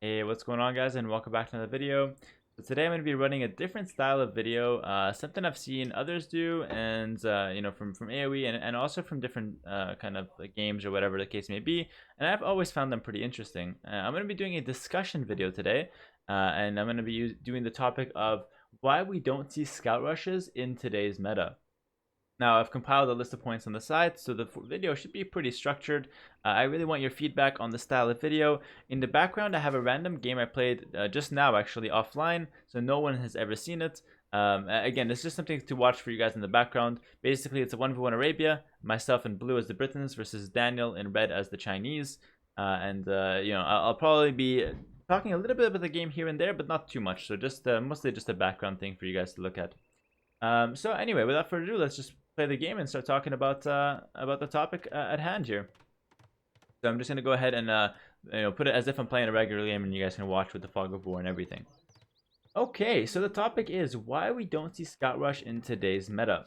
Hey, what's going on, guys, and welcome back to another video. So today I'm going to be running a different style of video, something I've seen others do, and from AoE and also from different kind of games or whatever the case may be. And I've always found them pretty interesting. I'm going to be doing a discussion video today, and I'm going to be doing the topic of why we don't see scout rushes in today's meta. Now, I've compiled a list of points on the side, so the video should be pretty structured. I really want your feedback on the style of video. In the background, I have a random game I played just now, actually, offline, so no one has ever seen it. Again, it's just something to watch for you guys in the background. Basically, it's a 1v1 Arabia, myself in blue as the Britons versus Daniel in red as the Chinese. I'll probably be talking a little bit about the game here and there, but not too much, so just mostly just a background thing for you guys to look at. So anyway, without further ado, let's just play the game and start talking about the topic at hand here. So I'm just gonna go ahead and put it as if I'm playing a regular game, and you guys can watch with the fog of war and everything. Okay, so the topic is why we don't see Scout Rush in today's meta.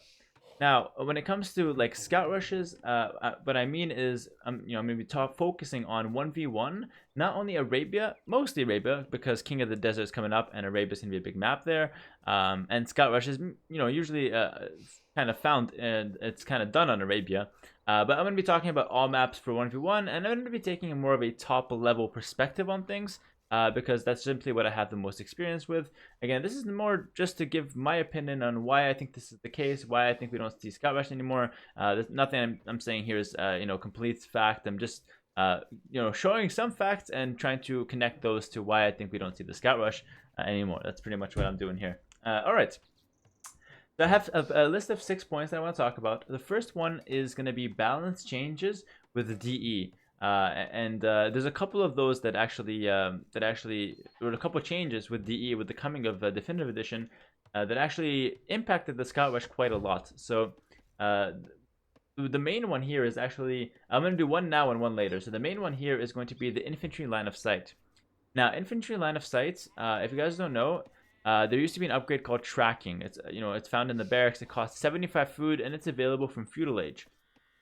Now, when it comes to like scout rushes, what I mean is, maybe focusing on 1v1, not only Arabia, mostly Arabia, because King of the Desert is coming up, and Arabia's gonna be a big map there. And scout rushes, usually kind of found, and it's kind of done on Arabia. But I'm gonna be talking about all maps for 1v1, and I'm gonna be taking more of a top level perspective on things. Because that's simply what I have the most experience with. Again, this is more just to give my opinion on why I think this is the case, why I think we don't see Scout Rush anymore. There's nothing I'm saying here is complete fact. I'm just showing some facts and trying to connect those to why I think we don't see the Scout Rush anymore. That's pretty much what I'm doing here. All right. So I have a list of 6 points that I want to talk about. The first one is going to be balance changes with the DE. There's a couple of those that actually there were a couple of changes with DE with the coming of Definitive Edition that actually impacted the Scout Rush quite a lot. So the main one here is actually, I'm going to do one now and one later. So the main one here is going to be the Infantry line of sight. Now, Infantry line of sight, if you guys don't know, there used to be an upgrade called Tracking. It's found in the barracks. It costs 75 food, and it's available from Feudal Age.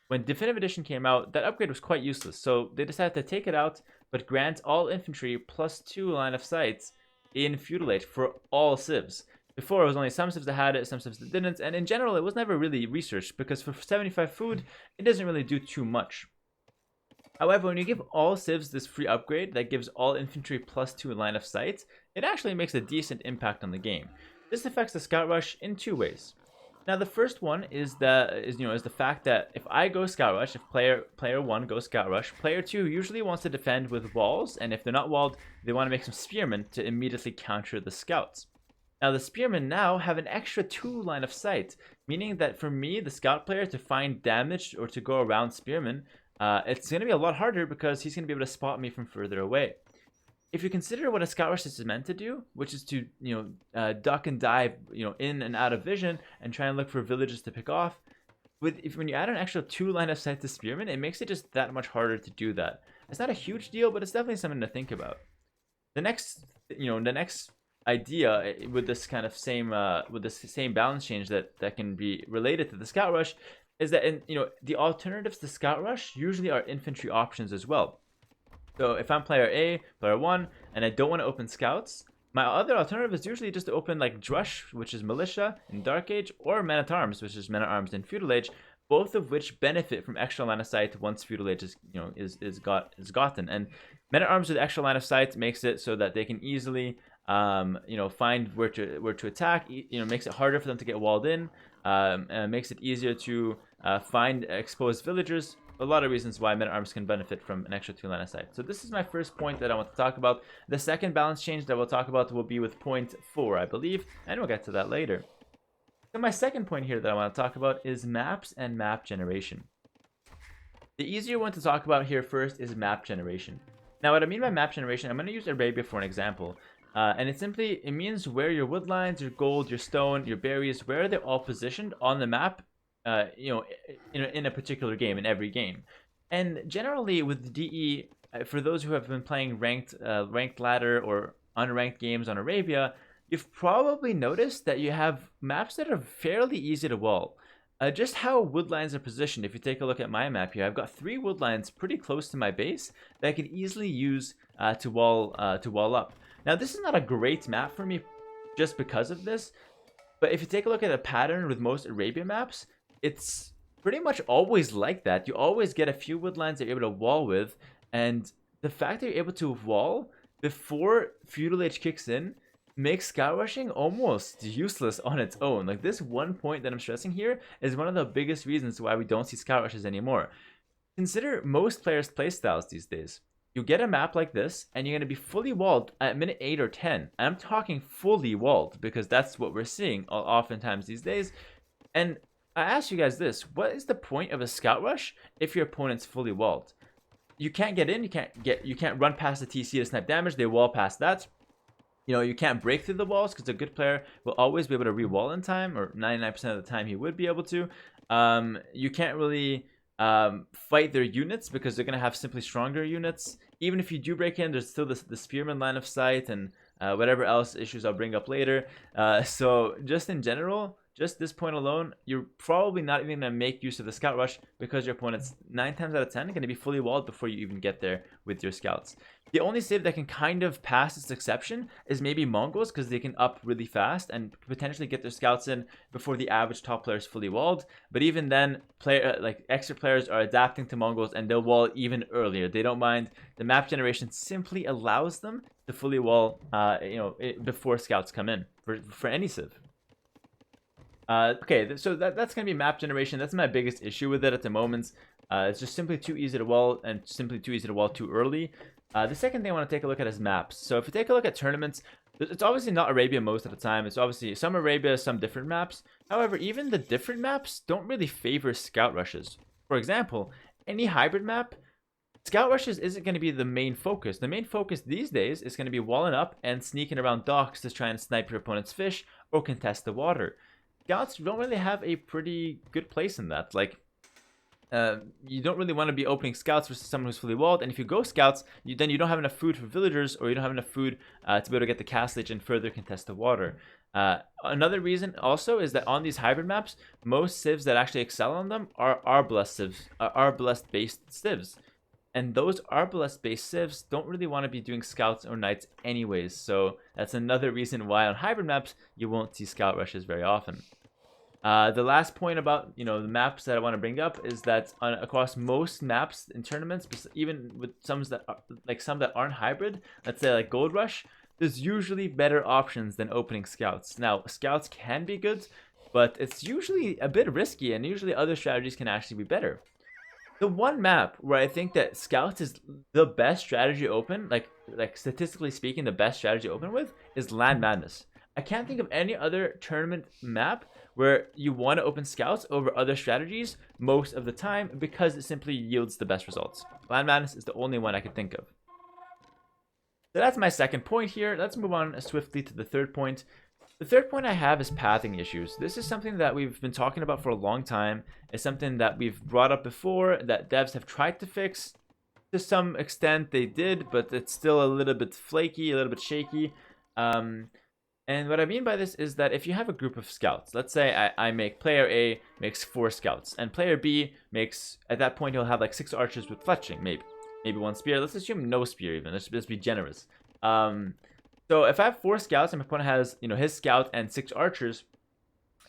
When Definitive Edition came out, that upgrade was quite useless, so they decided to take it out, but grant all infantry +2 line of sights in Feudal Age for all civs. Before, it was only some civs that had it, some civs that didn't, and in general, it was never really researched, because for 75 food, it doesn't really do too much. However, when you give all civs this free upgrade that gives all infantry +2 line of sight, it actually makes a decent impact on the game. This affects the Scout Rush in 2 ways. Now, the first one is the fact that if I go Scout Rush, if player 1 goes Scout Rush, player 2 usually wants to defend with walls, and if they're not walled, they want to make some spearmen to immediately counter the scouts. Now, the spearmen now have an extra 2 line of sight, meaning that for me, the scout player, to find damage or to go around spearmen, it's going to be a lot harder because he's going to be able to spot me from further away. If you consider what a Scout Rush is meant to do, which is to duck and dive in and out of vision and try and look for villages to pick off, when you add an extra 2 line of sight to spearmen, it makes it just that much harder to do that. It's not a huge deal, but it's definitely something to think about. The next idea with this kind of same balance change that can be related to the Scout Rush is that the alternatives to Scout Rush usually are infantry options as well. So if I'm player A, player 1, and I don't want to open scouts, my other alternative is usually just to open like Drush, which is militia in Dark Age, or Men-at-Arms, which is Men-at-Arms in Feudal Age, both of which benefit from extra line of sight once Feudal Age is gotten. And Men-at-Arms with extra line of sight makes it so that they can easily find where to attack. Makes it harder for them to get walled in. Makes it easier to find exposed villagers. A lot of reasons why Men-at-Arms can benefit from an extra 2 line of sight. So this is my first point that I want to talk about. The second balance change that we'll talk about will be with point 4, I believe, and we'll get to that later. So my second point here that I want to talk about is maps and map generation. The easier one to talk about here first is map generation. Now, what I mean by map generation, I'm going to use Arabia for an example. And it means where your woodlines, your gold, your stone, your berries, where they're all positioned on the map in a particular game, in every game. And generally with DE, for those who have been playing ranked ladder or unranked games on Arabia, you've probably noticed that you have maps that are fairly easy to wall. just how wood lines are positioned. If you take a look at my map here, I've got 3 wood lines pretty close to my base that I could easily use to wall up. Now, this is not a great map for me just because of this, but if you take a look at a pattern with most Arabia maps, it's pretty much always like that. You always get a few wood lines that you're able to wall with, and the fact that you're able to wall before feudal age kicks in makes scout rushing almost useless on its own. Like, this one point that I'm stressing here is one of the biggest reasons why we don't see scout rushes anymore. Consider most players' playstyles these days. You get a map like this, and you're going to be fully walled at minute 8 or 10. I'm talking fully walled, because that's what we're seeing oftentimes these days. And I ask you guys this: what is the point of a scout rush if your opponent's fully walled? You can't get in, you can't run past the TC to snipe damage. They wall past that. You know, you can't break through the walls because a good player will always be able to re-wall in time, or 99% of the time he would be able to. You can't really fight their units because they're going to have simply stronger units. Even if you do break in, there's still the spearman line of sight and whatever else issues I'll bring up later. So just in general, just this point alone, you're probably not even going to make use of the scout rush because your opponent's 9 times out of 10 going to be fully walled before you even get there with your scouts. The only save that can kind of pass this exception is maybe Mongols, because they can up really fast and potentially get their scouts in before the average top player is fully walled. But even then, extra players are adapting to Mongols and they'll wall even earlier. They don't mind. The map generation simply allows them to fully wall, before scouts come in for any civ. Okay, so that's going to be map generation. That's my biggest issue with it at the moment. It's just simply too easy to wall, and simply too easy to wall too early. The second thing I want to take a look at is maps. So if you take a look at tournaments, it's obviously not Arabia most of the time. It's obviously some Arabia, some different maps. However, even the different maps don't really favor scout rushes. For example, any hybrid map, scout rushes isn't going to be the main focus. The main focus these days is going to be walling up and sneaking around docks to try and snipe your opponent's fish or contest the water. Scouts don't really have a pretty good place in that. Like, you don't really want to be opening scouts versus someone who's fully walled, and if you go scouts, then you don't have enough food for villagers, or you don't have enough food to be able to get the castle age and further contest the water. Another reason also is that on these hybrid maps, most civs that actually excel on them are Arbalest based civs. And those Arbalest based civs don't really want to be doing scouts or knights anyways, so that's another reason why on hybrid maps you won't see scout rushes very often. The last point about the maps that I want to bring up is that across most maps in tournaments, even with some that aren't hybrid, let's say like Gold Rush, there's usually better options than opening scouts. Now, scouts can be good, but it's usually a bit risky, and usually other strategies can actually be better. The one map where I think that scouts is the best strategy open, like statistically speaking, the best strategy open with, is Land Madness. I can't think of any other tournament map where you want to open scouts over other strategies most of the time because it simply yields the best results. Land Madness is the only one I can think of. So that's my second point here. Let's move on swiftly to the third point. The third point I have is pathing issues. This is something that we've been talking about for a long time. It's something that we've brought up before, that devs have tried to fix. To some extent they did, but it's still a little bit flaky, a little bit shaky. And what I mean by this is that if you have a group of scouts, let's say I make player A makes 4 scouts, and player B makes, at that point he'll have like 6 archers with fletching, maybe 1 spear. Let's assume no spear even. Let's be generous. So if I have 4 scouts and my opponent has his scout and 6 archers,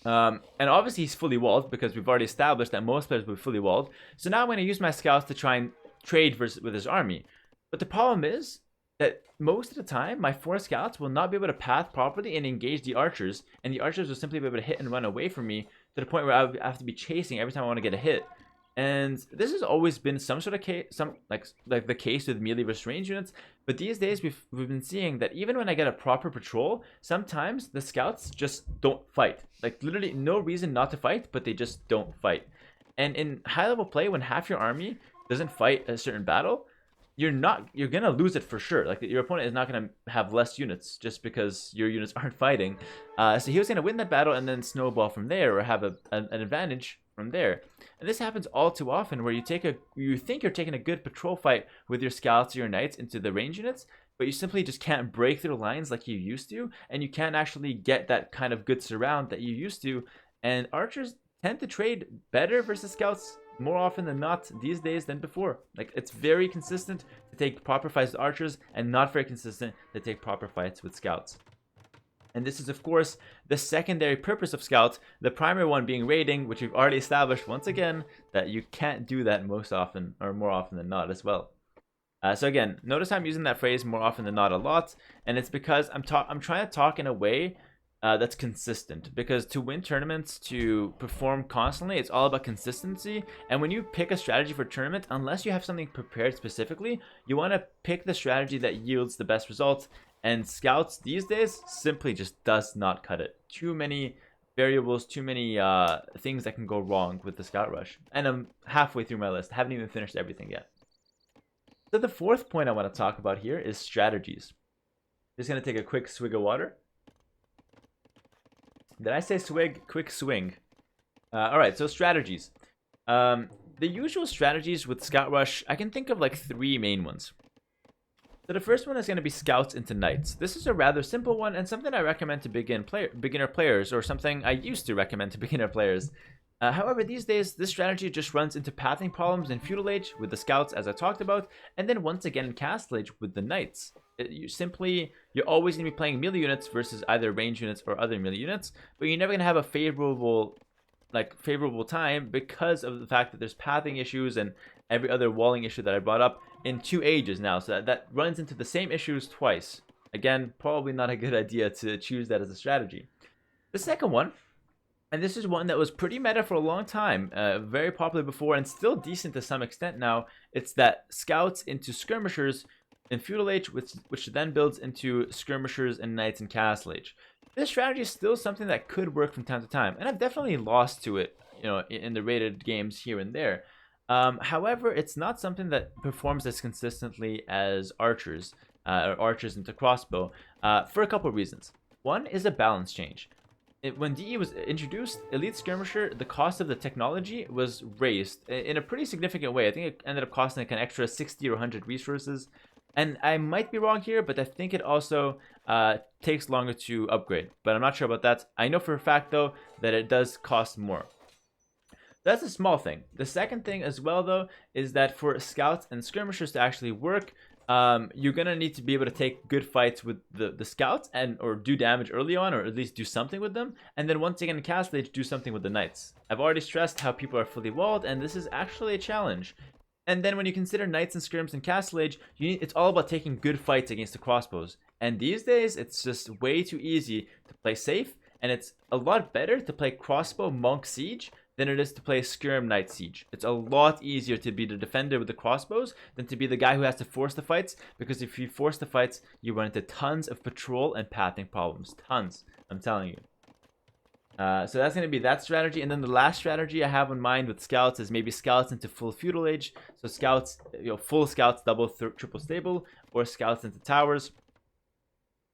and obviously he's fully walled because we've already established that most players will be fully walled. So now I'm going to use my scouts to try and trade with his army. But the problem is that most of the time, my 4 scouts will not be able to path properly and engage the archers, and the archers will simply be able to hit and run away from me to the point where I have to be chasing every time I want to get a hit. And this has always been some sort of case, like the case with melee versus range units. But these days, we've been seeing that even when I get a proper patrol, sometimes the scouts just don't fight. Like, literally no reason not to fight, but they just don't fight. And in high level play, when half your army doesn't fight a certain battle, you're gonna lose it for sure. Like, your opponent is not gonna have less units just because your units aren't fighting. So he was gonna win that battle and then snowball from there, or have an advantage from there. And this happens all too often, where you think you're taking a good patrol fight with your scouts or your knights into the range units, but you simply just can't break through lines like you used to, and you can't actually get that kind of good surround that you used to. And archers tend to trade better versus scouts more often than not these days than before. Like, it's very consistent to take proper fights with archers and not very consistent to take proper fights with scouts. And this is, of course, the secondary purpose of scouts, the primary one being raiding, which we've already established once again that you can't do that most often or more often than not as well. So again, notice I'm using that phrase more often than not a lot, and it's because I'm trying to talk in a way that's consistent, because to win tournaments, to perform constantly, it's all about consistency. And when you pick a strategy for a tournament, unless you have something prepared specifically, you want to pick the strategy that yields the best results. And scouts these days simply just does not cut it. Too many variables, too many things that can go wrong with the scout rush. And I'm halfway through my list, haven't even finished everything yet. So the fourth point I want to talk about here is strategies. Just going to take a quick swig of water. Did I say swig? Quick swing. Alright, so strategies. The usual strategies with Scout Rush, I can think of like 3 main ones. So the first one is going to be Scouts into Knights. This is a rather simple one and something I recommend to beginner players, or something I used to recommend to beginner players. However, these days, this strategy just runs into pathing problems in Feudal Age with the Scouts, as I talked about, and then once again in Castle Age with the Knights. You're always going to be playing melee units versus either range units or other melee units, but you're never going to have a favorable time because of the fact that there's pathing issues and every other walling issue that I brought up in 2 ages now. So that runs into the same issues twice. Again, probably not a good idea to choose that as a strategy. The second one, and this is one that was pretty meta for a long time, very popular before and still decent to some extent now. It's that Scouts into Skirmishers in Feudal Age, which then builds into Skirmishers and Knights in Castle Age. This strategy is still something that could work from time to time, and I've definitely lost to it, in the rated games here and there. However, it's not something that performs as consistently as archers, or archers into crossbow, for a couple of reasons. One is a balance change. When DE was introduced, Elite Skirmisher, the cost of the technology was raised in a pretty significant way. I think it ended up costing like an extra 60 or 100 resources. And I might be wrong here, but I think it also takes longer to upgrade. But I'm not sure about that. I know for a fact, though, that it does cost more. That's a small thing. The second thing as well, though, is that for Scouts and Skirmishers to actually work, you're going to need to be able to take good fights with the Scouts or do damage early on, or at least do something with them. And then once again in Castle Age, do something with the Knights. I've already stressed how people are fully walled, and this is actually a challenge. And then when you consider Knights and Skirms in Castle Age, it's all about taking good fights against the crossbows. And these days, it's just way too easy to play safe, and it's a lot better to play crossbow Monk Siege than it is to play Skirm Knight Siege. It's a lot easier to be the defender with the crossbows than to be the guy who has to force the fights, because if you force the fights, you run into tons of patrol and pathing problems. Tons, I'm telling you. So that's going to be that strategy. And then the last strategy I have in mind with Scouts is maybe Scouts into full Feudal Age. So Scouts, full Scouts, double, triple stable, or Scouts into Towers.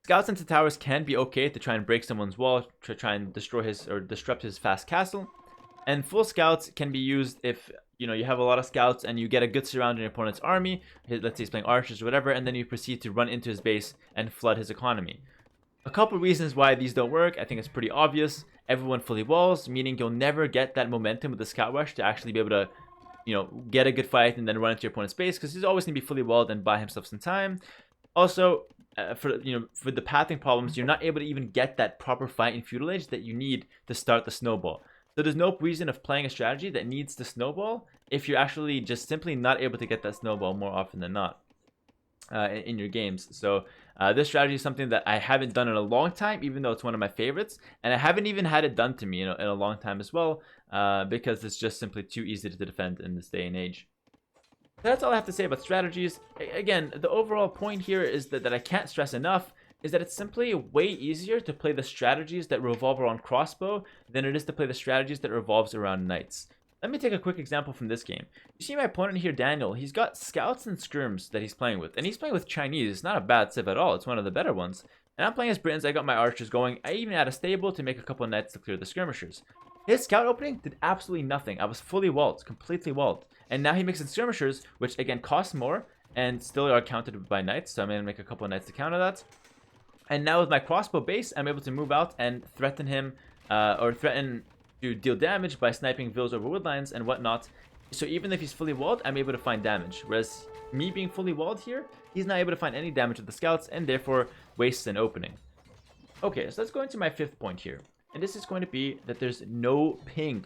Scouts into Towers can be okay to try and break someone's wall, to try and destroy his or disrupt his fast castle. And full Scouts can be used if you have a lot of Scouts and you get a good surround in your opponent's army. Let's say he's playing archers or whatever, and then you proceed to run into his base and flood his economy. A couple reasons why these don't work. I think it's pretty obvious. Everyone fully walls, meaning you'll never get that momentum with the Scout Rush to actually be able to, get a good fight and then run into your opponent's base, because he's always going to be fully walled and buy himself some time. Also, for the pathing problems, you're not able to even get that proper fight in Feudal Age that you need to start the snowball. So there's no reason of playing a strategy that needs the snowball if you're actually just simply not able to get that snowball more often than not in your games. So this strategy is something that I haven't done in a long time, even though it's one of my favorites, and I haven't even had it done to me in a long time as well, because it's just simply too easy to defend in this day and age. That's all I have to say about strategies. Again, the overall point here is that I can't stress enough is that it's simply way easier to play the strategies that revolve around crossbow than it is to play the strategies that revolves around knights. Let me take a quick example from this game. You see my opponent here, Daniel. He's got Scouts and Skirms that he's playing with, and he's playing with Chinese. It's not a bad civ at all. It's one of the better ones. And I'm playing as Britons. I got my archers going. I even had a stable to make a couple of knights to clear the skirmishers. His scout opening did absolutely nothing. I was fully walled, completely walled. And now he makes in skirmishers, which again cost more and still are countered by knights. So I'm going to make a couple of knights to counter that. And now with my crossbow base, I'm able to move out and threaten him, or threaten to deal damage by sniping vills over woodlines and whatnot. So even if he's fully walled, I'm able to find damage. Whereas me being fully walled here, he's not able to find any damage with the scouts and therefore wastes an opening. Okay, so let's go into my 5th point here. And this is going to be that there's no ping.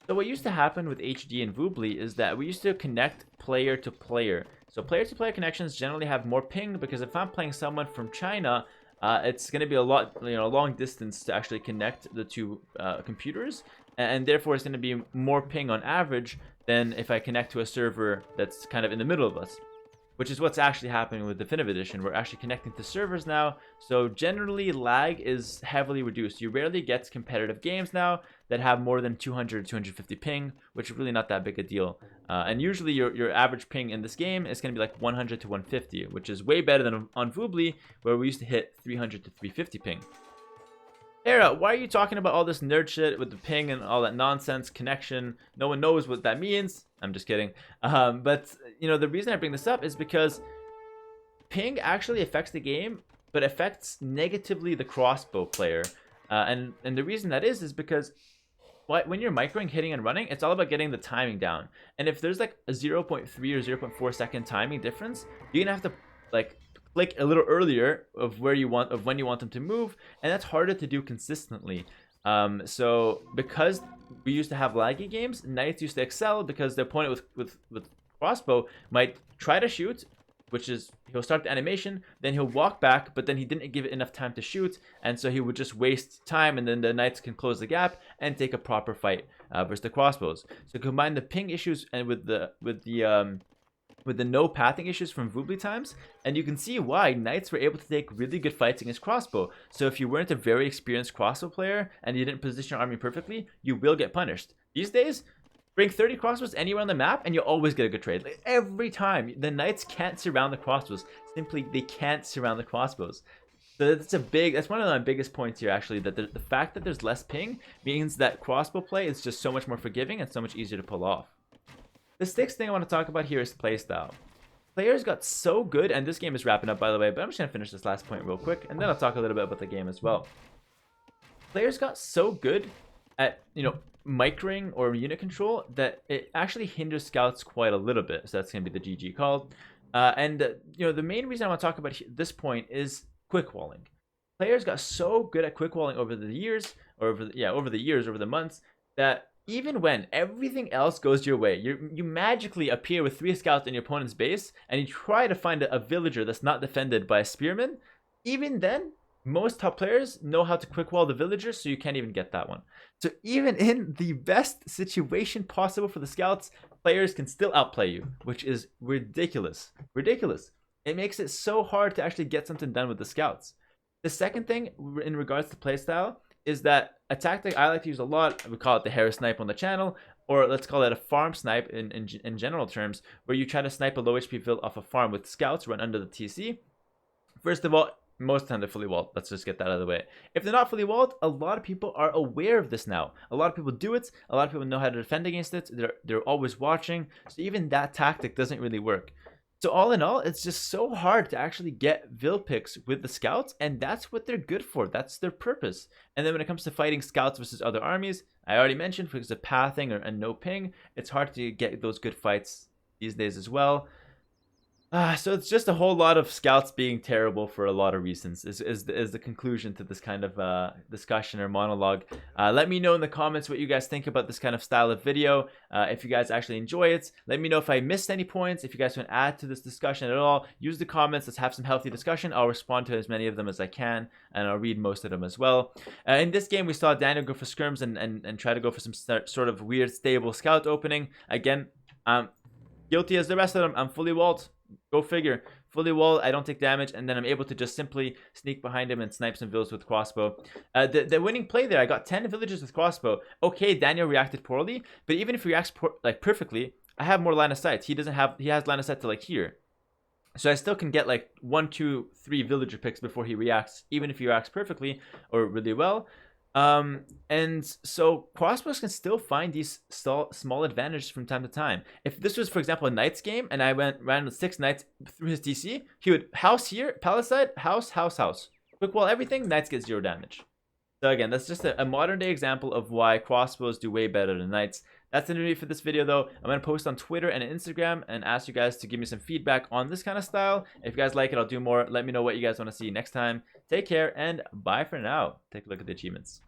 So what used to happen with HD and Voobly is that we used to connect player to player. So player to player connections generally have more ping because if I'm playing someone from China, it's going to be a lot, long distance to actually connect the two computers, and therefore it's going to be more ping on average than if I connect to a server that's kind of in the middle of us, which is what's actually happening with Definitive Edition. We're actually connecting to servers now, so generally lag is heavily reduced. You rarely get competitive games now that have more than 200 250 ping, which is really not that big a deal. And usually your average ping in this game is going to be like 100 to 150, which is way better than on Voobly, where we used to hit 300 to 350 ping. Hera, why are you talking about all this nerd shit with the ping and all that nonsense connection? No one knows what that means. I'm just kidding. But the reason I bring this up is because ping actually affects the game, but affects negatively the crossbow player. And the reason that is because when you're microing, hitting, and running, it's all about getting the timing down. And if there's like a 0.3 or 0.4 second timing difference, you're gonna have to like click a little earlier of when you want them to move, and that's harder to do consistently. So because we used to have laggy games, knights used to excel because the opponent with crossbow might try to shoot, which is he'll start the animation, then he'll walk back, but then he didn't give it enough time to shoot, and so he would just waste time, and then the knights can close the gap and take a proper fight versus the crossbows. So combine the ping issues and with the no pathing issues from Voobly times, and you can see why knights were able to take really good fights against crossbow. So if you weren't a very experienced crossbow player and you didn't position your army perfectly, you will get punished. These days, bring 30 crossbows anywhere on the map and you'll always get a good trade. Like, every time. The knights can't surround the crossbows. Simply, they can't surround the crossbows. So that's one of my biggest points here, actually, that the fact that there's less ping means that crossbow play is just so much more forgiving and so much easier to pull off. The 6th thing I want to talk about here is playstyle. Players got so good, and this game is wrapping up, by the way, but I'm just going to finish this last point real quick, and then I'll talk a little bit about the game as well. Players got so good at, microing or unit control that it actually hinders scouts quite a little bit. So that's going to be the GG called. The main reason I want to talk about this point is quick walling. Players got so good at quick walling over the years, or over the months, that even when everything else goes your way, you magically appear with 3 scouts in your opponent's base, and you try to find a villager that's not defended by a spearman. Even then, most top players know how to quick wall the villager, so you can't even get that one. So even in the best situation possible for the scouts, players can still outplay you, which is ridiculous. Ridiculous. It makes it so hard to actually get something done with the scouts. The second thing in regards to playstyle is that a tactic I like to use a lot, we call it the Hera snipe on the channel, or let's call it a farm snipe in general terms, where you try to snipe a low HP field off a farm with scouts run under the TC. First of all, most of the time they're fully walled. Let's just get that out of the way. If they're not fully walled, a lot of people are aware of this now. A lot of people do it. A lot of people know how to defend against it. They're always watching. So even that tactic doesn't really work. So all in all, it's just so hard to actually get Vil picks with the scouts, and that's what they're good for. That's their purpose. And then when it comes to fighting scouts versus other armies, I already mentioned because of pathing and no ping, it's hard to get those good fights these days as well. So it's just a whole lot of scouts being terrible for a lot of reasons is the conclusion to this kind of discussion or monologue. Let me know in the comments what you guys think about this kind of style of video. If you guys actually enjoy it, let me know if I missed any points. If you guys want to add to this discussion at all, use the comments. Let's have some healthy discussion. I'll respond to as many of them as I can, and I'll read most of them as well. In this game, we saw Daniel go for scrims and try to go for some sort of weird stable scout opening. Again, guilty as the rest of them. I'm fully walled. Go figure. Fully walled, I don't take damage, and then I'm able to just simply sneak behind him and snipe some villas with crossbow. The winning play there, I got 10 villagers with crossbow. Okay, Daniel reacted poorly, but even if he reacts perfectly, I have more line of sight. He has line of sight to like here. So I still can get like 1, 2, 3 villager picks before he reacts, even if he reacts perfectly or really well. And so crossbows can still find these small advantages from time to time. If this was, for example, a knight's game and I ran with 6 knights through his TC, he would house here, palisade, house, quick wall everything, knights get 0 damage. So again, that's just a modern day example of why crossbows do way better than knights. That's the new for this video though. I'm going to post on Twitter and Instagram and ask you guys to give me some feedback on this kind of style. If you guys like it, I'll do more. Let me know what you guys want to see next time. Take care and bye for now. Take a look at the achievements.